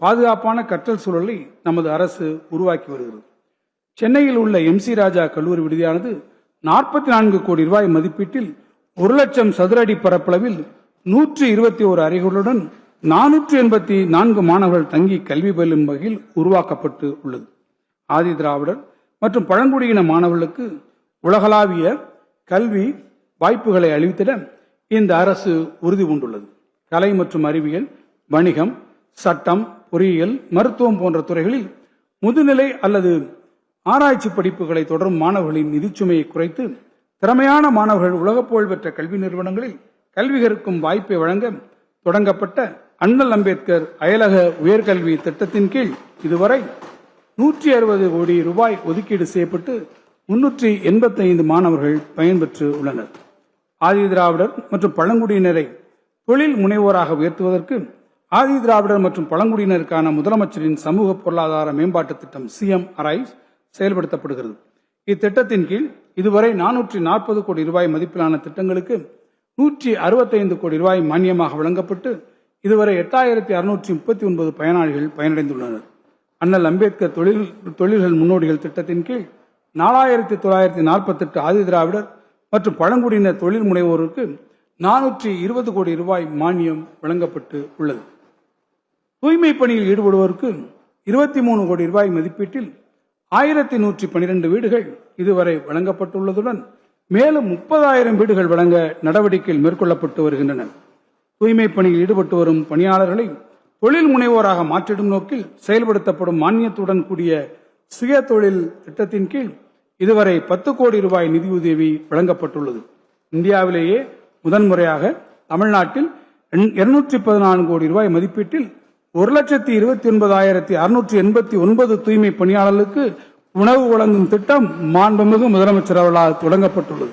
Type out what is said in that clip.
பாதுகாப்பான கற்றல் சூழலை நமது அரசு உருவாக்கி வருகிறது. சென்னையில் உள்ள MC ராஜா கல்லூரி விடுதியானது 44 கோடி ரூபாய் மதிப்பீட்டில் 1,00,000 சதுர அடி பரப்பளவில் 121 அறைகளுடன் 484 மாணவர்கள் தங்கி கல்வி பயிலும் வகையில் உருவாக்கப்பட்டு உள்ளது. ஆதி திராவிடர் மற்றும் பழங்குடியின மாணவர்களுக்கு உலகளாவிய கல்வி வாய்ப்புகளை அளித்திட இந்த அரசு உறுதி பூண்டுள்ளது. கலை மற்றும் அறிவியல், வணிகம், சட்டம், பொறியியல், மருத்துவம் போன்ற துறைகளில் முதுநிலை அல்லது ஆராய்ச்சி படிப்புகளை தொடரும் மாணவர்களின் நிதிச்சுமையை குறைத்து திறமையான மாணவர்கள் உலக புகழ்பெற்ற கல்வி நிறுவனங்களில் கல்வி கற்கும் வாய்ப்பை வழங்க தொடங்கப்பட்ட அண்ணல் அம்பேத்கர் அயலக உயர்கல்வி திட்டத்தின் கீழ் இதுவரை 160 கோடி ரூபாய் ஒதுக்கீடு செய்யப்பட்டு 385 மாணவர்கள் பயன்பெற்று உள்ளனர். ஆதி திராவிடர் மற்றும் பழங்குடியினரை தொழில் முனைவோராக உயர்த்துவதற்கு ஆதி திராவிடர் மற்றும் பழங்குடியினருக்கான முதலமைச்சரின் சமூக பொருளாதார மேம்பாட்டு திட்டம் CM Arise செயல்படுத்தப்படுகிறது. இத்திட்டத்தின் கீழ் இதுவரை 440 கோடி ரூபாய் மதிப்பிலான திட்டங்களுக்கு 165 கோடி ரூபாய் மானியமாக வழங்கப்பட்டு இதுவரை 8639 பயனாளிகள் பயனடைந்துள்ளனர். அண்ணல் அம்பேத்கர் தொழில்கள் முன்னோடிகள் திட்டத்தின் கீழ் 4948 ஆதி திராவிடர் மற்றும் பழங்குடியினர் தொழில் முனைவோருக்கு 420 கோடி ரூபாய் மானியம் வழங்கப்பட்டு உள்ளது. தூய்மை பணியில் ஈடுபடுவோருக்கு 23 கோடி ரூபாய் மதிப்பீட்டில் 1112 வீடுகள் இதுவரை வழங்கப்பட்டுள்ளதுடன் மேலும் 30,000 வீடுகள் வழங்க நடவடிக்கைகள் மேற்கொள்ளப்பட்டு வருகின்றன. தூய்மை பணியில் ஈடுபட்டு வரும் பணியாளர்களை தொழில் முனைவோராக மாற்றிடும் நோக்கில் செயல்படுத்தப்படும் மானியத்துடன் கூடிய சுய தொழில் திட்டத்தின் கீழ் இதுவரை 10 கோடி ரூபாய் நிதியுதவி வழங்கப்பட்டுள்ளது. இந்தியாவிலேயே முதன்முறையாக தமிழ்நாட்டில் 214 கோடி ரூபாய் மதிப்பீட்டில் 1,29,689 தூய்மை பணியாளர்களுக்கு உணவு வழங்கும் திட்டம் மாண்புமிகு முதலமைச்சர் அவர்களால் தொடங்கப்பட்டுள்ளது.